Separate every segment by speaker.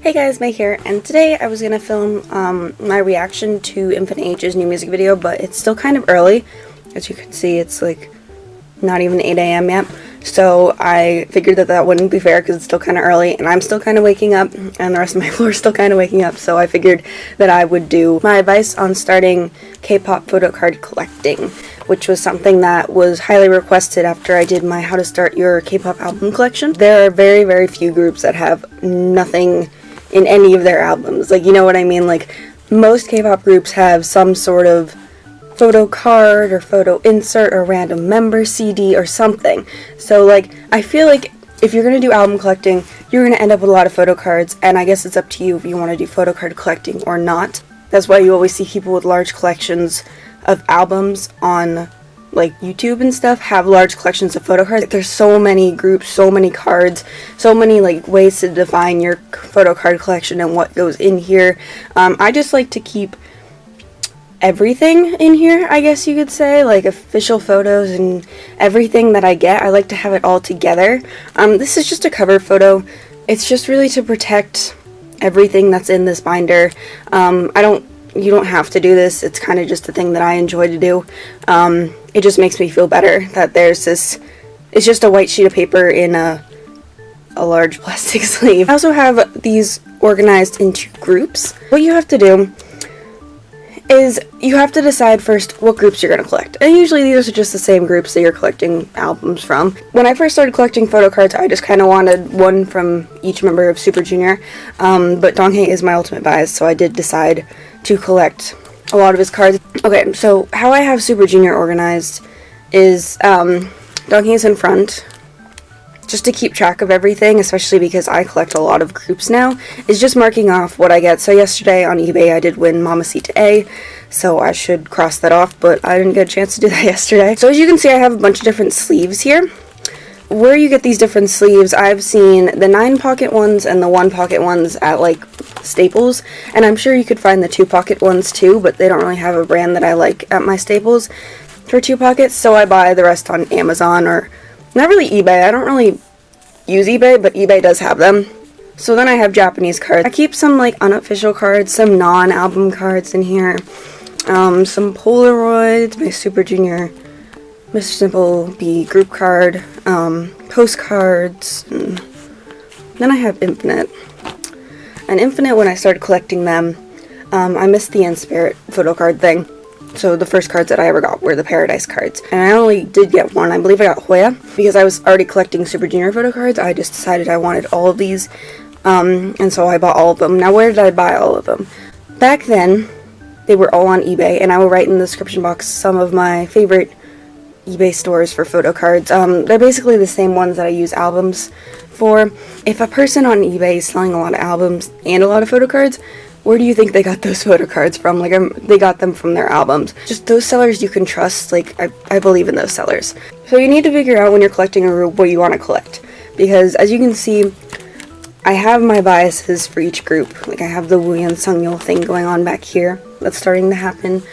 Speaker 1: Hey guys, May here, and today I was gonna film my reaction to Infinite H's new music video, but it's still kind of early. As you can see, it's like not even 8 a.m. yet, so I figured that wouldn't be fair because it's still kind of early, and I'm still kind of waking up, and the rest of my floor is still kind of waking up, so I figured that I would do my advice on starting Kpop Photocard collecting, which was something that was highly requested after I did my How to Start Your K-Pop Album collection. There are very, very few groups that have nothing in any of their albums. Like, you know what I mean? Like, most K-pop groups have some sort of photo card or photo insert or random member CD or something. So, like, I feel like if you're going to do album collecting, you're going to end up with a lot of photo cards, and I guess it's up to you if you want to do photo card collecting or not. That's why you always see people with large collections of albums on like YouTube and stuff have large collections of photo cards. There's so many groups, so many cards, so many like ways to define your photo card collection and what goes in here. I just like to keep everything in here, I guess you could say, like official photos and everything that I get. I like to have it all together. This is just a cover photo. It's just really to protect everything that's in this binder. You don't have to do this. It's kind of just a thing that I enjoy to do. It just makes me feel better that there's this, it's just a white sheet of paper in a large plastic sleeve. I also have these organized into groups. What you have to do is you have to decide first what groups you're going to collect. And usually these are just the same groups that you're collecting albums from. When I first started collecting photo cards, I just kind of wanted one from each member of Super Junior. But Donghae is my ultimate bias, so I did decide to collect a lot of his cards. Okay, so how I have Super Junior organized is Donghae is in front, just to keep track of everything, especially because I collect a lot of groups now, is just marking off what I get. So yesterday on eBay I did win Mamacita A, so I should cross that off, but I didn't get a chance to do that yesterday. So as you can see, I have a bunch of different sleeves here. Where you get these different sleeves, I've seen the 9-pocket ones and the 1-pocket ones at like Staples, and I'm sure you could find the 2-pocket ones too, but they don't really have a brand that I like at my Staples for 2 pockets, so I buy the rest on Amazon or not really eBay. I don't really use eBay, but eBay does have them. So then I have Japanese cards. I keep some like unofficial cards, some non-album cards in here, some Polaroids, my Super Junior Mr. Simple B group card, postcards, and then I have Infinite. And Infinite, when I started collecting them, I missed the In-Spirit photo card thing. So the first cards that I ever got were the Paradise cards. And I only did get one. I believe I got Hoya. Because I was already collecting Super Junior photo cards, I just decided I wanted all of these. And so I bought all of them. Now where did I buy all of them? Back then, they were all on eBay. And I will write in the description box some of my favorite eBay stores for photo cards. They're basically the same ones that I use albums for. If a person on eBay is selling a lot of albums and a lot of photo cards, where do you think they got those photo cards from? Like, they got them from their albums. Just those sellers you can trust. Like, I believe in those sellers. So you need to figure out when you're collecting a group what you want to collect. Because as you can see, I have my biases for each group. Like, I have the Wooyeon Sungyeol thing going on back here. That's starting to happen.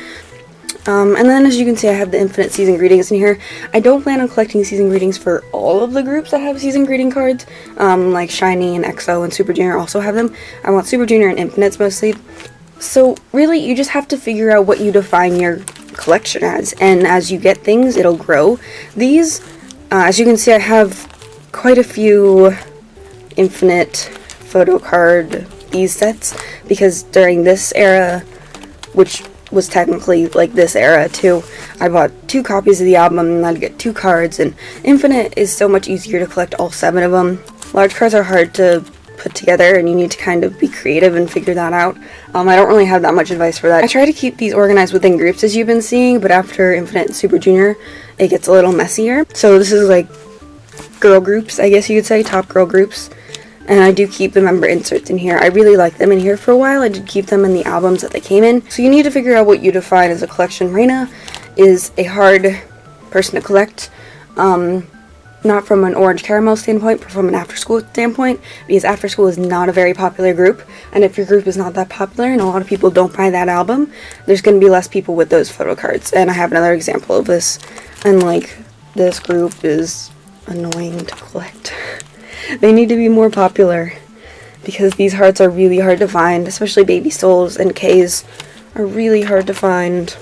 Speaker 1: And then as you can see, I have the Infinite Season Greetings in here. I don't plan on collecting Season Greetings for all of the groups that have Season Greeting cards. Like SHINee and EXO and Super Junior also have them. I want Super Junior and Infinites mostly. So really, you just have to figure out what you define your collection as. And as you get things, it'll grow. These, as you can see, I have quite a few Infinite photo card these sets. Because during this era, which was technically like this era too, I bought 2 copies of the album and I'd get 2 cards, and Infinite is so much easier to collect all 7 of them. Large cards are hard to put together and you need to kind of be creative and figure that out. I don't really have that much advice for that. I try to keep these organized within groups as you've been seeing, but after Infinite and Super Junior it gets a little messier. So this is like girl groups, I guess you could say, top girl groups. And I do keep the member inserts in here. I really like them in here for a while. I did keep them in the albums that they came in. So you need to figure out what you define as a collection. Reina is a hard person to collect. Not from an Orange Caramel standpoint, but from an After School standpoint. Because After School is not a very popular group. And if your group is not that popular and a lot of people don't buy that album, there's going to be less people with those photo cards. And I have another example of this. And like, this group is annoying to collect. They need to be more popular. because these hearts are really hard to find, especially baby souls and Ks are really hard to find.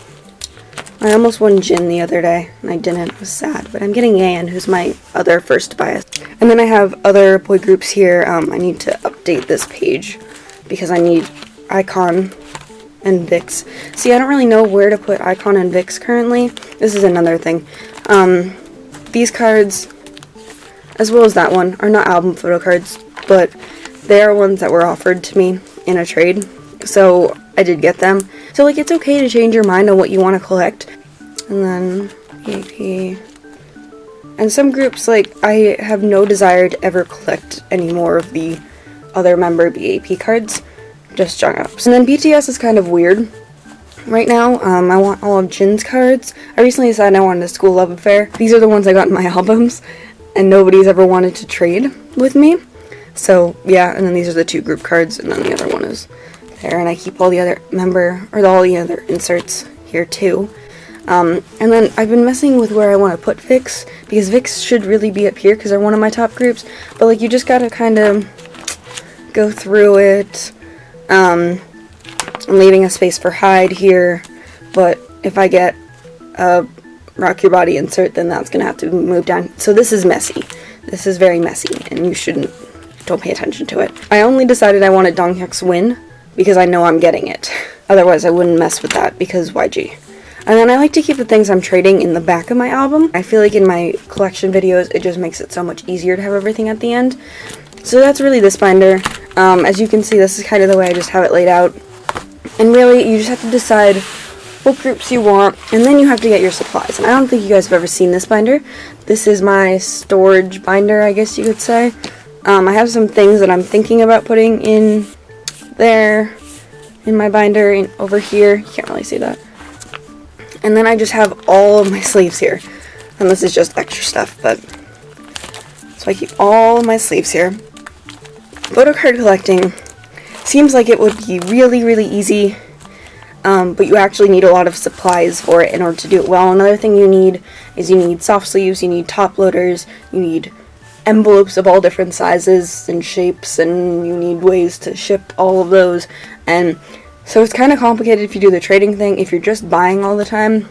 Speaker 1: I almost won Jin the other day, and I didn't. It was sad, but I'm getting Yan, who's my other first bias. And then I have other boy groups here. I need to update this page because I need Icon and Vix. See, I don't really know where to put Icon and Vix currently. This is another thing. These cards, as well as that one, are not album photo cards, but they are ones that were offered to me in a trade, so I did get them. So, like, it's okay to change your mind on what you want to collect. And then b.a.p. And some groups, like, I have no desire to ever collect any more of the other member b.a.p. cards. Just junk ups. And then BTS is kind of weird right now. I want all of Jin's cards. I recently decided I wanted a school love affair. These are the ones I got in my albums, and nobody's ever wanted to trade with me. So, yeah, and then these are the 2 group cards, and then the other one is there, and I keep all the other all the other inserts here too. And then I've been messing with where I want to put Vix, because Vix should really be up here because they're one of my top groups, but like you just gotta kind of go through it. I'm leaving a space for Hyde here, but if I get a Rock Your Body insert, then that's gonna have to move down. So this is messy. This is very messy, and you don't pay attention to it. I only decided I wanted Donghyuk's win because I know I'm getting it. Otherwise, I wouldn't mess with that because YG. And then I like to keep the things I'm trading in the back of my album. I feel like in my collection videos, it just makes it so much easier to have everything at the end. So that's really this binder. As you can see, this is kind of the way I just have it laid out. And really, you just have to decide what groups you want, and then you have to get your supplies. And I don't think you guys have ever seen this binder. This is my storage binder, I guess you could say. I have some things that I'm thinking about putting in there, in my binder, over here. You can't really see that. And then I just have all of my sleeves here. And this is just extra stuff, but... So I keep all of my sleeves here. Photocard collecting seems like it would be really, really easy, but you actually need a lot of supplies for it in order to do it well. Another thing you need is you need soft sleeves, you need top loaders, you need envelopes of all different sizes and shapes, and you need ways to ship all of those. And so it's kind of complicated if you do the trading thing. If you're just buying all the time,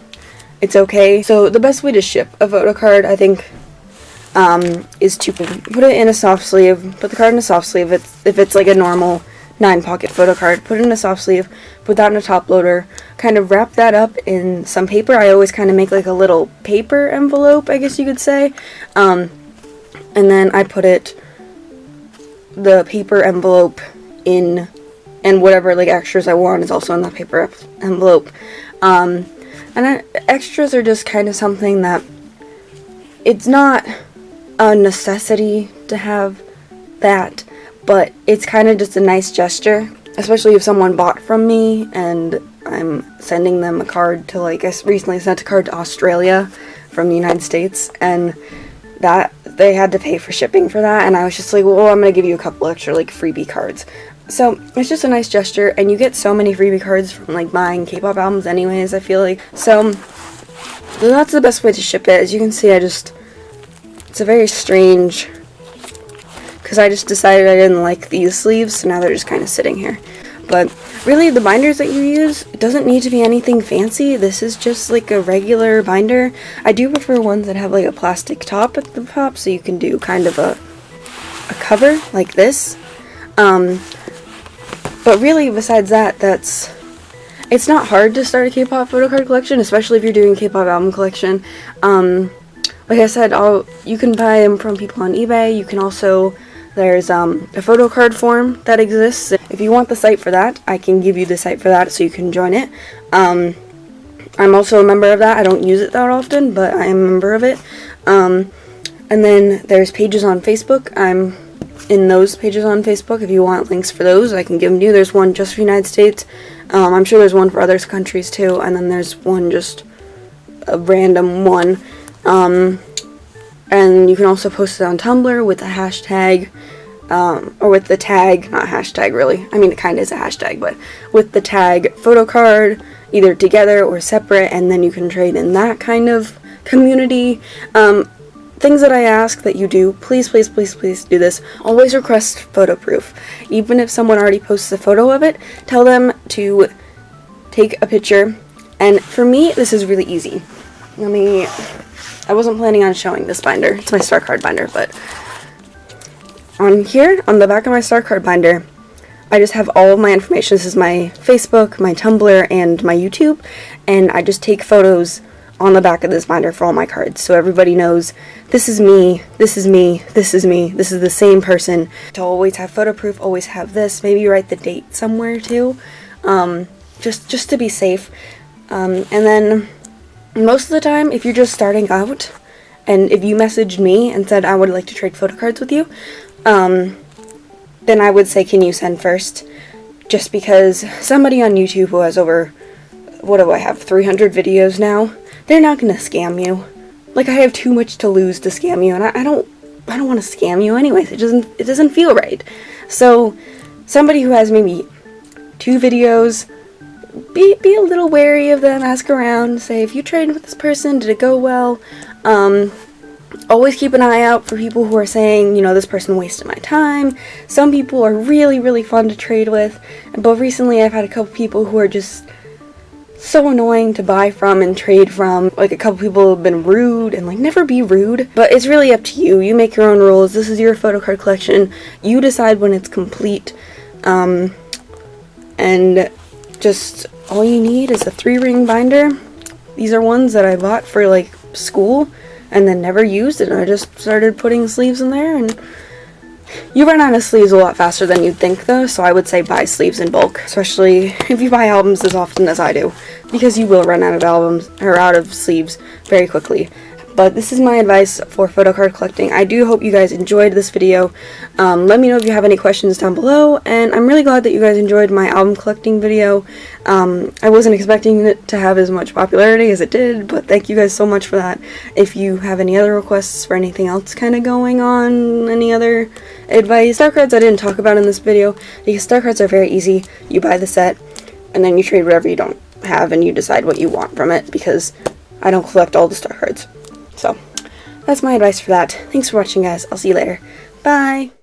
Speaker 1: it's okay. So the best way to ship a photocard, I think, is to put it in a soft sleeve, put the card in a soft sleeve. If it's like a normal 9-pocket photocard, put it in a soft sleeve, put that in a top loader, kind of wrap that up in some paper. I always kind of make like a little paper envelope, I guess you could say. And then I put the paper envelope in, and whatever like extras I want is also in the paper envelope. And extras are just kind of something that, it's not a necessity to have that, but it's kind of just a nice gesture, especially if someone bought from me and I'm sending them a card to, like, I recently sent a card to Australia from the United States, and that they had to pay for shipping for that, and I was just like, well, I'm gonna give you a couple extra like freebie cards. So it's just a nice gesture, and you get so many freebie cards from like buying K-pop albums anyways, I feel like. So that's the best way to ship it. As you can see, it's a very strange, because I just decided I didn't like these sleeves, so now they're just kind of sitting here. But really, the binders that you use, it doesn't need to be anything fancy. This is just like a regular binder. I do prefer ones that have like a plastic top at the top, so you can do kind of a cover like this. But really, besides that, it's not hard to start a K-pop photocard collection, especially if you're doing a K-pop album collection. Like I said, you can buy them from people on eBay. You can also, there's a photocard form that exists. If you want the site for that, I can give you the site for that so you can join it. I'm also a member of that. I don't use it that often, but I am a member of it. And then there's pages on Facebook. I'm in those pages on Facebook. If you want links for those, I can give them to you. There's one just for the United States. I'm sure there's one for other countries too. And then there's one, just a random one. And you can also post it on Tumblr with a hashtag, or with the tag, not hashtag really, I mean it kind of is a hashtag, but with the tag photocard, either together or separate, and then you can trade in that kind of community. things that I ask that you do, please, please, please, please do this. Always request photo proof. Even if someone already posts a photo of it, tell them to take a picture. And for me, this is really easy. I wasn't planning on showing this binder. It's my star card binder, but on here, on the back of my star card binder, I just have all of my information. This is my Facebook, my Tumblr, and my YouTube, and I just take photos on the back of this binder for all my cards, so everybody knows this is me, this is me, this is me, this is the same person. To always have photo proof, always have this. Maybe write the date somewhere too, just to be safe. And then most of the time, if you're just starting out, and if you messaged me and said I would like to trade photo cards with you, then I would say, can you send first? Just because somebody on YouTube who has over, what do I have, 300 videos now, they're not gonna scam you. Like, I have too much to lose to scam you, and I don't want to scam you anyways. It doesn't feel right. So somebody who has maybe 2 videos, be a little wary of them. Ask around, say, if you traded with this person, did it go well? Always keep an eye out for people who are saying, you know, this person wasted my time. Some people are really, really fun to trade with, but recently I've had a couple people who are just so annoying to buy from and trade from. Like, a couple people have been rude, and like, never be rude, but it's really up to you. You make your own rules. This is your photo card collection. You decide when it's complete, and just all you need is a 3-ring binder. These are ones that I bought for like school and then never used, and I just started putting sleeves in there, and you run out of sleeves a lot faster than you'd think though, so I would say buy sleeves in bulk, especially if you buy albums as often as I do, because you will run out of albums, or out of sleeves, very quickly. But this is my advice for photo card collecting. I do hope you guys enjoyed this video. Let me know if you have any questions down below, and I'm really glad that you guys enjoyed my album collecting video. I wasn't expecting it to have as much popularity as it did, but thank you guys so much for that. If you have any other requests for anything else kind of going on, any other advice. Star cards I didn't talk about in this video, because star cards are very easy. You buy the set, and then you trade whatever you don't have, and you decide what you want from it, because I don't collect all the star cards. So, that's my advice for that. Thanks for watching, guys. I'll see you later. Bye!